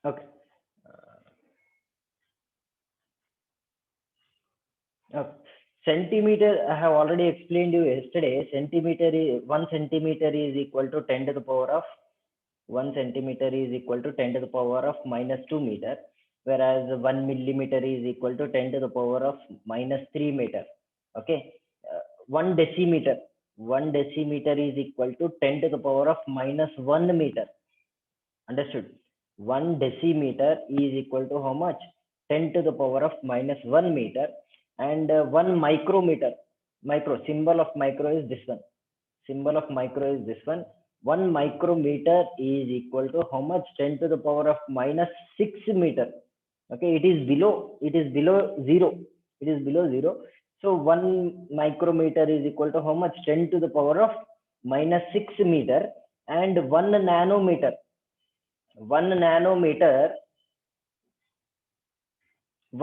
Okay. Okay. Centimeter, I have already explained you yesterday. Centimeter is 1 centimeter is equal to 10 to the power of 1 centimeter is equal to 10 to the power of -2 meter, whereas 1 millimeter is equal to 10 to the power of -3 meter. Okay, 1 decimeter, 1 decimeter is equal to 10 to the power of -1 meter. Understood? 1 decimeter is equal to how much? 10 to the power of -1 meter. And 1 micrometer, micro, symbol of micro is this one. Symbol of micro is this one. 1 micrometer is equal to how much? 10 to the power of -6 meter. Okay, it is below zero. It is below zero. So 1 micrometer is equal to how much? 10 to the power of -6 meter. And 1 nanometer, 1 nanometer,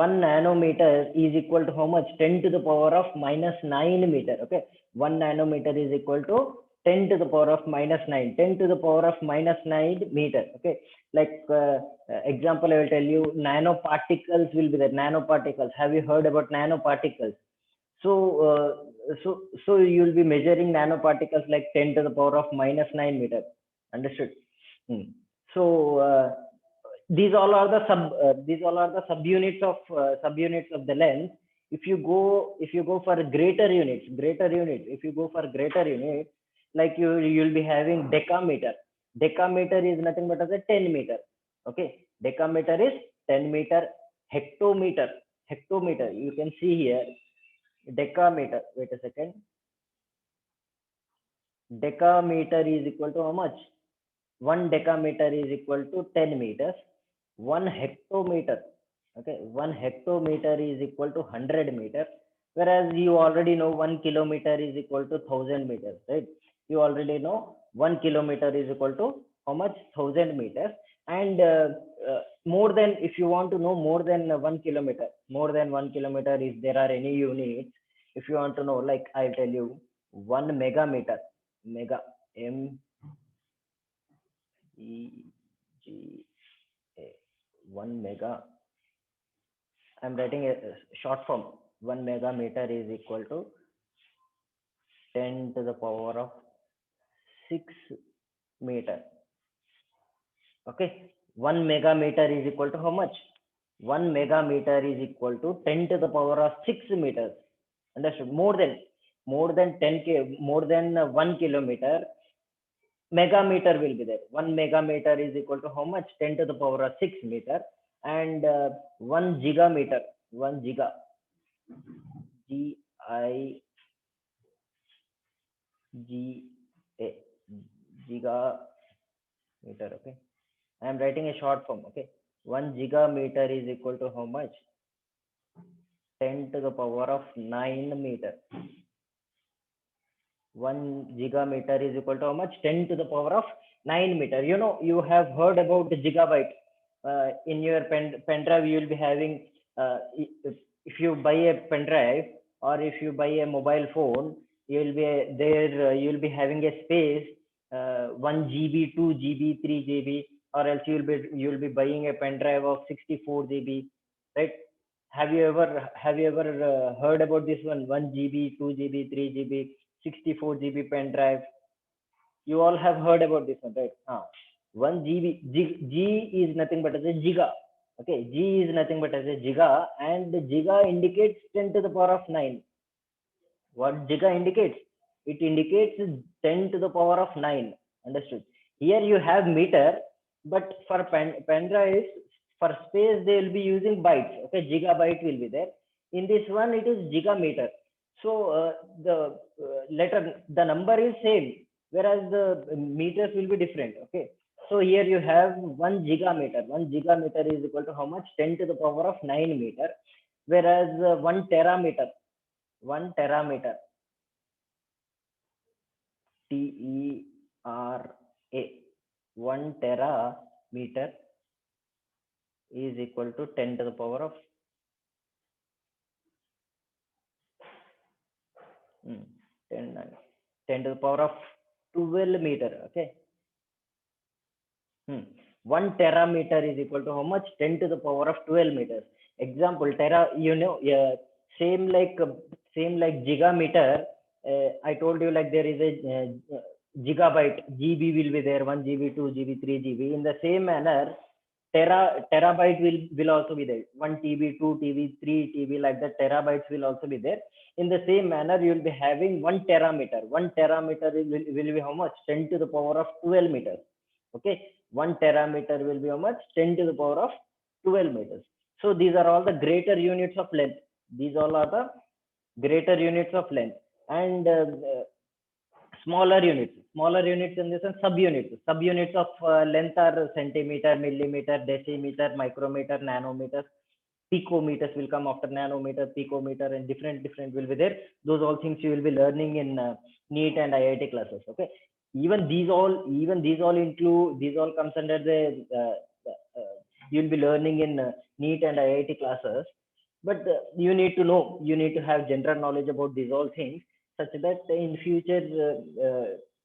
1 nanometer is equal to how much? 10 to the power of -9 meter. Okay, 1 nanometer is equal to 10 to the power of -9, 10 to the power of -9 meter. Okay, like example, I will tell you, nanoparticles will be there. Nanoparticles. Have you heard about nanoparticles? So, so you will be measuring nanoparticles like 10 to the power of -9 meter. Understood? Hmm. So these all are the subunits of the length. If you go for greater units, if you go for greater units, like you'll be having decameter. Decameter is nothing but as a 10 meter. Okay, decameter is 10 meter. Hectometer, hectometer, you can see here. Decameter, wait a second. Decameter is equal to how much? 1 decameter is equal to 10 meters. 1 hectometer, okay, 1 hectometer is equal to 100 meters. Whereas you already know 1 kilometer is equal to 1000 meters, right? You already know 1 kilometer is equal to how much? 1000 meters. And more than, if you want to know more than 1 kilometer, more than 1 kilometer, if there are any units, if you want to know, like I'll tell you, 1 megameter, mega, MEGA, 1 mega. I'm writing a short form. 1 megameter is equal to 10 to the power of 6 meter. Okay, 1 megameter is equal to how much? 1 megameter is equal to 10 to the power of 6 meters. Understood? More than 10 k, more than 1 kilometer, megameter will be there. 1 megameter is equal to how much? 10 to the power of 6 meter. And 1 gigameter, 1 giga, GIGA, gigameter. Okay, I am writing a short form. Okay, 1 gigameter is equal to how much? 10 to the power of 9 meter. 1 gigameter is equal to how much? 10 to the power of 9 meter. You know, you have heard about the gigabyte. In your pen drive, you will be having, if you buy a pen drive or if you buy a mobile phone, you will be there. You will be having a space, 1 GB, 2 GB, 3 GB, or else you will be buying a pen drive of 64 GB, right? Have you ever heard about this one? 1 GB, 2 GB, 3 GB, 64 GB pen drive. You all have heard about this one, right? 1 GB. G is nothing but as a giga. Okay, G is nothing but as a giga, and the giga indicates 10 to the power of 9. What giga indicates? It indicates 10 to the power of 9. Understood? Here you have meter, but for pen drives, for space they will be using bytes. Okay, gigabyte will be there. In this one, it is gigameter. So the number is same, whereas the meters will be different. Okay, so here you have 1 gigameter. 1 gigameter is equal to how much? 10 to the power of 9 meter. Whereas 1 terameter, 1 terameter, TERA, 1 terameter is equal to 10 to the power of 10, 10 to the power of 12 meter. Okay. 1 terameter is equal to how much? 10 to the power of 12 meters. Example, tera, you know, same like same like gigameter. I told you like there is a gigabyte, GB will be there, 1 GB, 2 GB, 3 GB. In the same manner, terabyte will also be there, 1 TB, 2 TB, 3 TB, like that. Terabytes will also be there. In the same manner, you will be having 1 terameter. 1 terameter will be how much? 10 to the power of 12 meters. Okay, 1 terameter will be how much? 10 to the power of 12 meters. So these are all the greater units of length. These all are the greater units of length. And smaller units in this, and subunits of length are centimeter, millimeter, decimeter, micrometer, nanometer. Picometers will come after nanometer, picometer, and different will be there. Those all things you will be learning in NEET and IIT classes. Okay, even these all include, these all comes under the you'll be learning in NEET and IIT classes. But you need to know, you need to have general knowledge about these all things, such that in future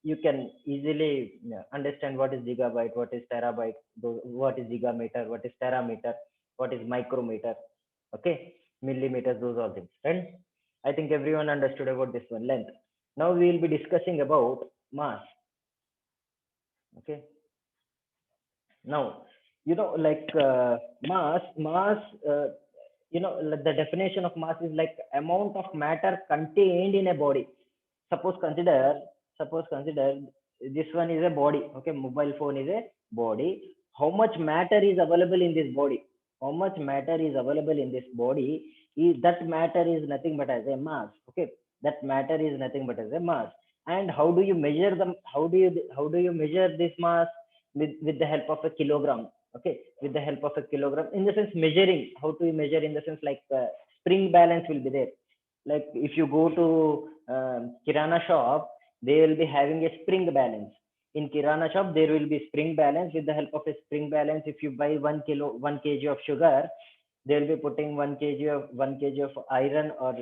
you can easily understand what is gigabyte, what is terabyte, what is gigameter, what is terameter, what is micrometer. Okay, millimeters, those all things. And I think everyone understood about this one, length. Now we will be discussing about mass. Okay, now like mass the definition of mass is like amount of matter contained in a body. Suppose consider suppose consider this one is a body. Okay, mobile phone is a body. How much matter is available in this body? How much matter is available in this body? That matter is nothing but as a mass. Okay, that matter is nothing but as a mass. And how do you measure them? How do you measure this mass? With the help of a kilogram. Okay, with the help of a kilogram, in the sense measuring. How to measure? In the sense like spring balance will be there. Like if you go to kirana shop, they will be having a spring balance. In kirana shop there will be spring balance. With the help of a spring balance, if you buy 1 kg of sugar, they will be putting 1 kg of iron or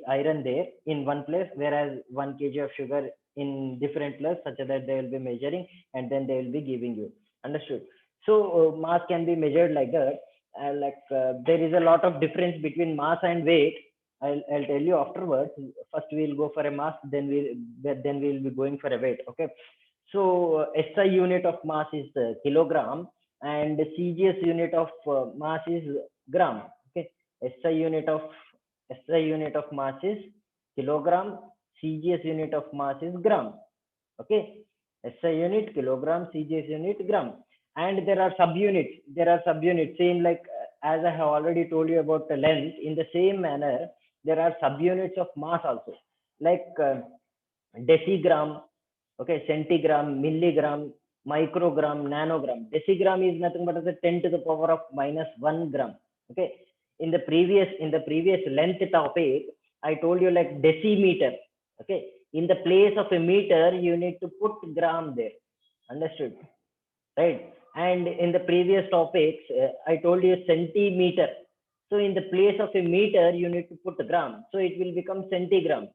iron there in one place, whereas 1 kg of sugar in different place, such that they will be measuring, and then they will be giving you. Understood? So mass can be measured like that. There is a lot of difference between mass and weight. I'll tell you afterwards. First we'll go for a mass, then we'll be going for a weight. Okay, so SI unit of mass is kilogram, and the CGS unit of mass is gram. Okay, SI unit of SI unit of mass is kilogram. CGS unit of mass is gram. Okay, SI unit kilogram, CGS unit gram. And there are subunits. Same like as I have already told you about the length. In the same manner, there are subunits of mass also, like decigram. Okay, centigram, milligram, microgram, nanogram. Decigram is nothing but as a 10 to the power of minus 1 gram. Okay, in the previous length topic, I told you like decimeter. Okay, in the place of a meter, you need to put gram there. Understood? Right? And in the previous topics, I told you centimeter. So in the place of a meter, you need to put gram. So it will become centigram.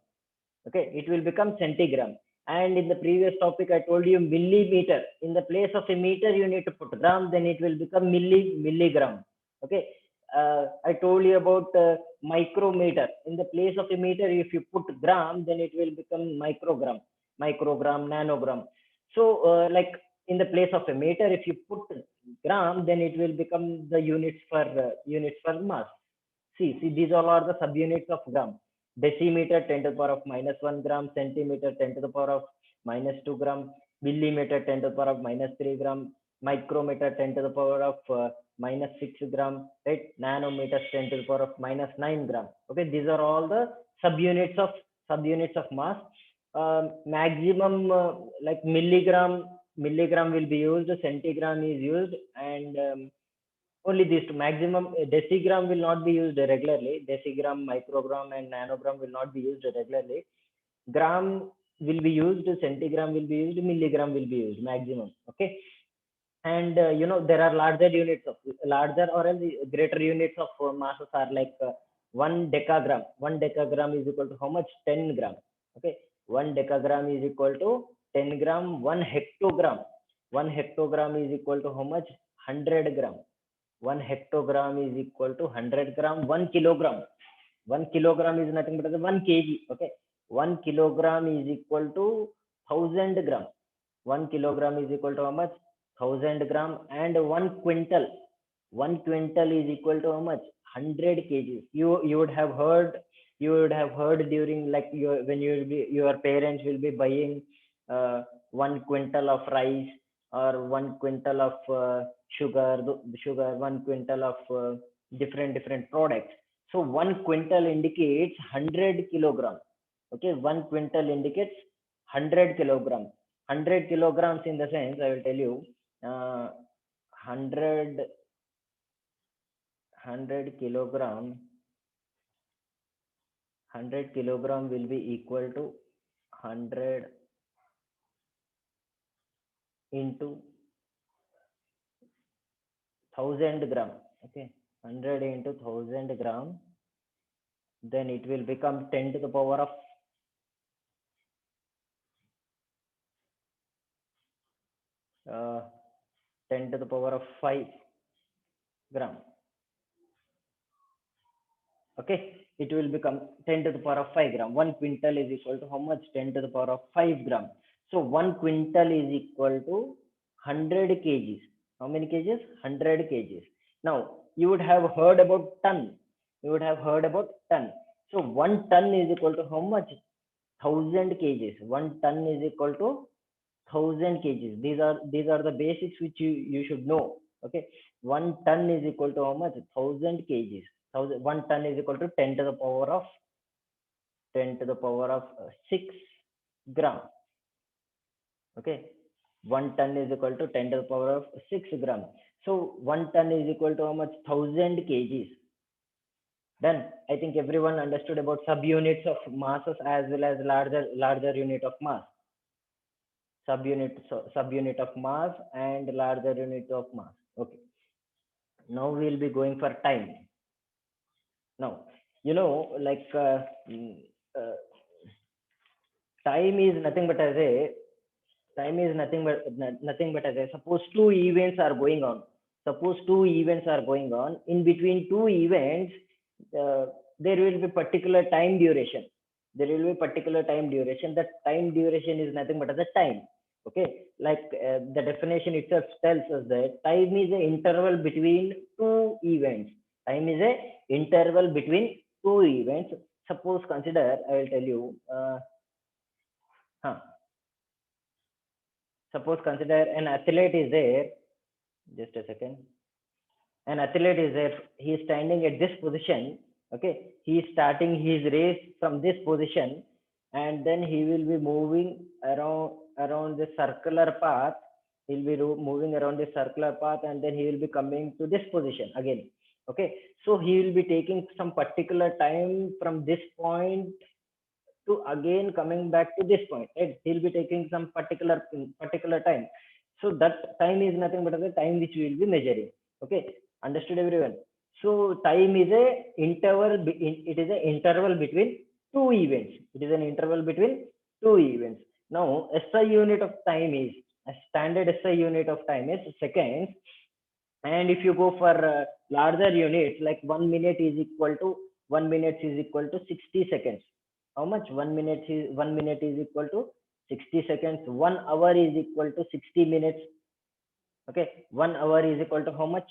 Okay, it will become centigram. And in the previous topic, I told you millimeter. In the place of a meter, you need to put gram, then it will become milligram. Okay, I told you about micrometer. In the place of a meter, if you put gram, then it will become microgram, nanogram. So like in the place of a meter, if you put gram, then it will become the units for mass. See, these all are the subunits of gram. Decimeter 10 to the power of minus 1 gram, centimeter 10 to the power of minus 2 gram, millimeter 10 to the power of minus 3 gram, micrometer 10 to the power of minus 6 gram, right? Nanometers 10 to the power of minus 9 gram. Okay, these are all the subunits of mass. Maximum like milligram will be used, centigram is used, and only these two. Maximum decigram will not be used regularly. Decigram, microgram, and nanogram will not be used regularly. Gram will be used, centigram will be used, milligram will be used maximum. Okay, and there are larger or else greater units of masses are like 1 decagram. 1 decagram is equal to how much? 10 gram. Okay, 1 decagram is equal to 10 gram. 1 hectogram is equal to how much? 100 gram. 1 hectogram is equal to 100 gram. 1 kilogram, 1 kilogram is nothing but 1 kg. Okay, 1 kilogram is equal to 1000 gram. 1 kilogram is equal to how much? 1000 gram. And 1 quintal, 1 quintal is equal to how much? 100 kgs. You would have heard, you would have heard during, like, your, when you will be, your parents will be buying 1 quintal of rice, or 1 quintal of sugar, 1 quintal of different products. So 1 quintal indicates 100 kilogram. Okay, 1 quintal indicates 100 kilogram. 100 kilograms, in the sense, I will tell you, 100 kilogram, 100 kilogram will be equal to 100 into 1000 gram. Okay, 100 into 1000 gram, then it will become 10 to the power of 10 to the power of 5 gram. Okay, it will become 10 to the power of 5 gram. 1 quintal is equal to how much? 10 to the power of 5 gram. So 1 quintal is equal to 100 kgs. How many kgs? 100 kgs. Now, you would have heard about ton. You would have heard about ton. So 1 ton is equal to how much? 1000 kgs. 1 ton is equal to 1000 kgs. These are the basics which you should know. Okay, 1 ton is equal to how much? 1000 kgs. 1 ton is equal to 10 to the power of 6 gram. Okay, 1 ton is equal to 10 to the power of 6 gram. So 1 ton is equal to how much? 1000 kgs. Then I think everyone understood about subunits of masses as well as larger unit of mass. Subunit of mass and larger unit of mass. Okay, now we'll be going for time. Now, like, uh, time is nothing but as a time is nothing but as a, suppose two events are going on. In between two events, uh, there will be particular time duration. That time duration is nothing but as a time. Okay, like, the definition itself tells us that time is a interval between two events. Time is a interval between two events. Suppose, consider, I will tell you, huh, suppose consider an athlete is there. Just a second. An athlete is there. He is standing at this position. Okay, he is starting his race from this position, and then he will be moving around the circular path. He'll be moving around the circular path, and then he will be coming to this position again. Okay, so he will be taking some particular time from this point to again coming back to this point, right? He'll be taking some particular time. So that time is nothing but the time which we will be measuring. Okay, understood, everyone? So time is a interval. It is an interval between two events. Now, SI unit of time is, a standard SI unit of time is seconds. And if you go for larger units, like 1 minute is equal to 60 seconds. How much? 1 minute is equal to 60 seconds. 1 hour is equal to 60 minutes. Okay, 1 hour is equal to how much?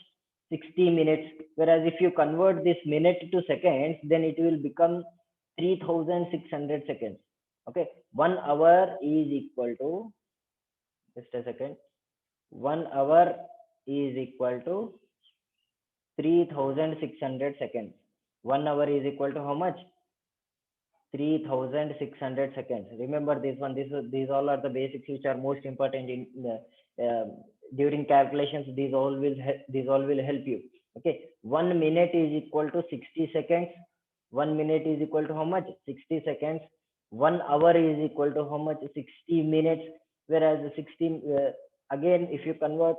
60 minutes. Whereas if you convert this minute to seconds, then it will become 3600 seconds. Okay, 1 hour is equal to, just a second, 1 hour is equal to 3600 seconds. 1 hour is equal to how much? 3600 seconds. Remember this one. These all are the basics which are most important in during calculations. These all will help you. Okay, 1 minute is equal to 60 seconds. 1 minute is equal to how much? 60 seconds. 1 hour is equal to how much? 60 minutes. Whereas 16, again, if you convert,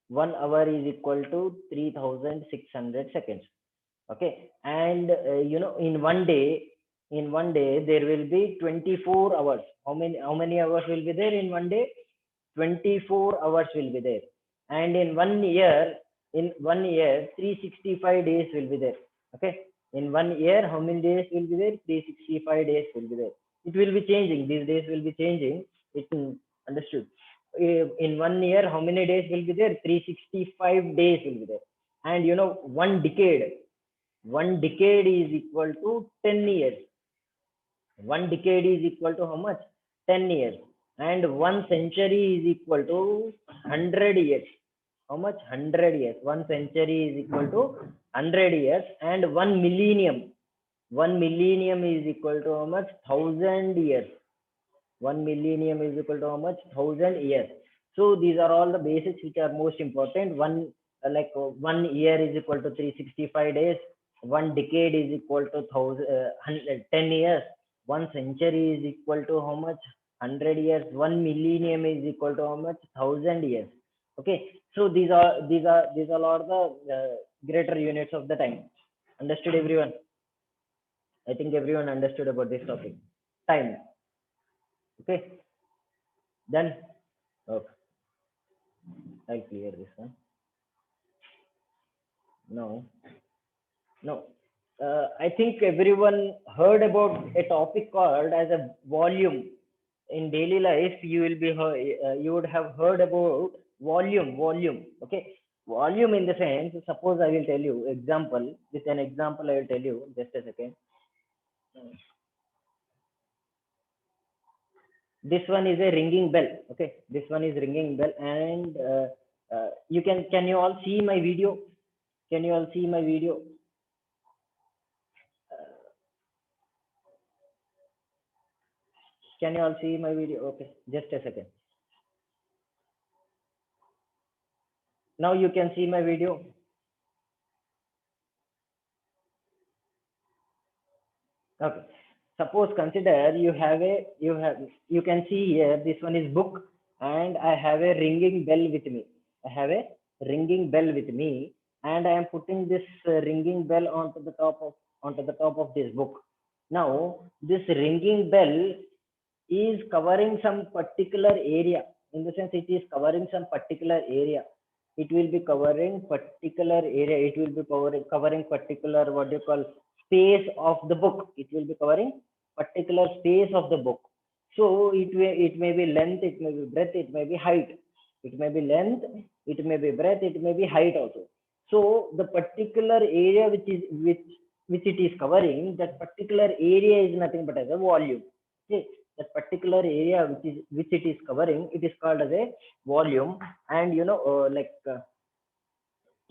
1 hour is equal to 3600 seconds. Okay, and in one day there will be 24 hours. How many hours will be there in one day? 24 hours will be there. and in 1 year, 365 days will be there. Okay, in 1 year, how many days will be there? 365 days will be there. It will be changing. These days will be changing. It understood. In 1 year, how many days will be there? 365 days will be there. And you know, one decade is equal to 10 years. One decade is equal to how much? 10 years. And one century is equal to 100 years. How much? 100 years. One century is equal to 100 years. And one millennium is equal to how much? 1,000 years. One millennium is equal to how much? 1,000 years. So these are all the basics which are most important. 1 year is equal to 365 days. One decade is equal to 10 years. One century is equal to how much? 100 years. One millennium is equal to how much? 1,000 years. Okay. So these are all the greater units of the time. Understood, everyone? I think everyone understood about this topic. Time. Okay. Then, okay, I'll clear this one. No, no. I think everyone heard about a topic called as a volume. In daily life, you would have heard about volume. Okay, volume in the sense. Suppose I will tell you example. With an example, I will tell you. Just a second. This one is a ringing bell. Okay, this one is ringing bell, and you can you all see my video? Can you all see my video? Can you all see my video? Okay, just a second. Now you can see my video. Okay, suppose consider you can see here, this one is book, and I have a ringing bell with me. I have a ringing bell with me, and I am putting this ringing bell onto the top of this book. Now this ringing bell is covering some particular area. In the sense, it is covering some particular area. It will be covering particular area. It will be covering particular, what do you call, space of the book. It will be covering particular space of the book. So it may be length, it may be breadth, it may be height. It may be length, it may be breadth, it may be height also. So the particular area which it is covering, that particular area is nothing but as a volume. Okay, that particular area which it is covering, it is called as a volume. And to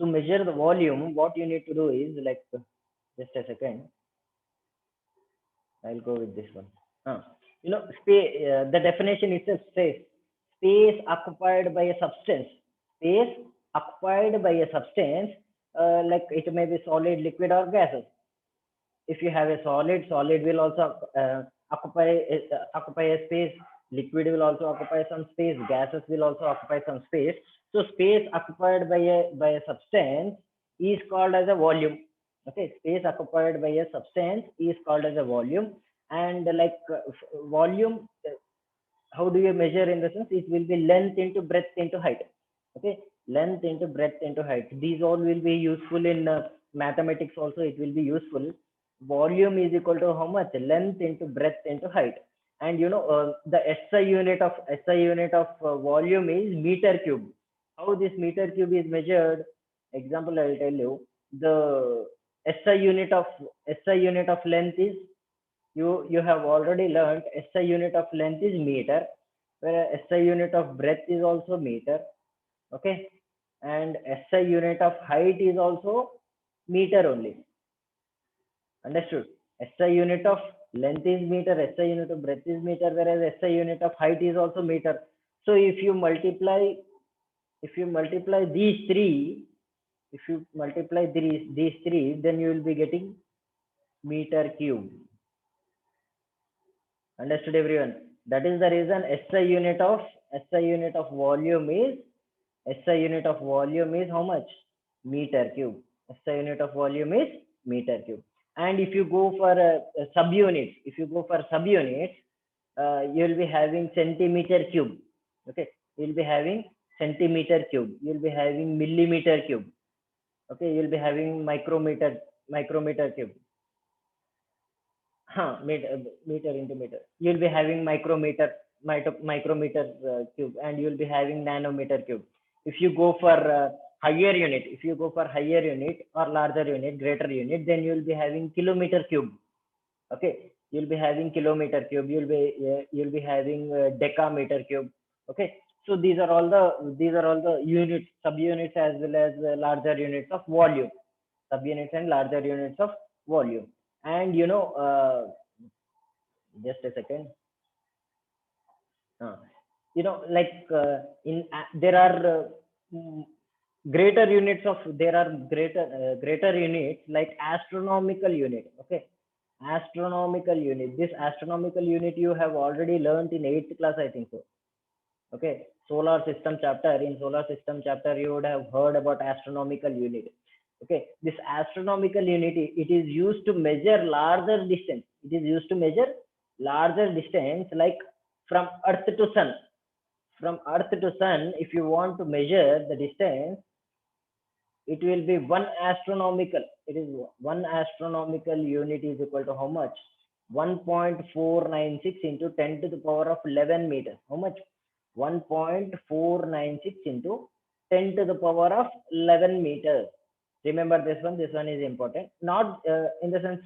measure the volume, what you need to do is just a second. I'll go with this one. Space, the definition itself says space occupied by a substance. Space occupied by a substance, like it may be solid, liquid, or gases. If you have a solid will also occupy a space. Liquid will also occupy some space. Gases will also occupy some space. So space occupied by a substance is called as a volume. Okay, space occupied by a substance is called as a volume. And volume, how do you measure? In the sense, it will be length into breadth into height. Okay, length into breadth into height. These all will be useful in mathematics also. It will be useful. Volume is equal to how much? Length into breadth into height. And the SI unit of volume is meter cube. How this meter cube is measured? Example, I will tell you. The SI unit of length is, you have already learned, SI unit of length is meter, whereas SI unit of breadth is also meter. Okay, and SI unit of height is also meter only. Understood? SI unit of length is meter, SI unit of breadth is meter, whereas SI unit of height is also meter. So if you multiply these three, then you will be getting meter cube. Understood, everyone? That is the reason SI unit of volume is how much? Meter cube. SI unit of volume is meter cube. And if you go for subunits, you will be having centimeter cube. Okay, you will be having centimeter cube, you'll be having millimeter cube. Okay, you'll be having micrometer cube. Meter into meter. You'll be having micrometer cube, and you'll be having nanometer cube. If you go for higher unit or larger unit, greater unit, then you'll be having kilometer cube. Okay, you'll be having kilometer cube. You'll be having decameter cube. Okay, so these are all the units, subunits, as well as larger units of volume, subunits and larger units of volume. And just a second. uh, like in there are mm, greater units of there are greater units like astronomical unit. Okay, astronomical unit, this astronomical unit you have already learned in 8th class, I think so. Okay, solar system chapter, in solar system chapter you would have heard about astronomical unit. Okay, this astronomical unit, it is used to measure larger distance. It is used to measure larger distance, like from earth to sun. From earth to sun, if you want to measure the distance, it will be one astronomical. It is one astronomical unit is equal to how much? 1.496 into 10 to the power of 11 meters. How much? 1.496 into 10 to the power of 11 meters. Remember this one. This one is important. Not in the sense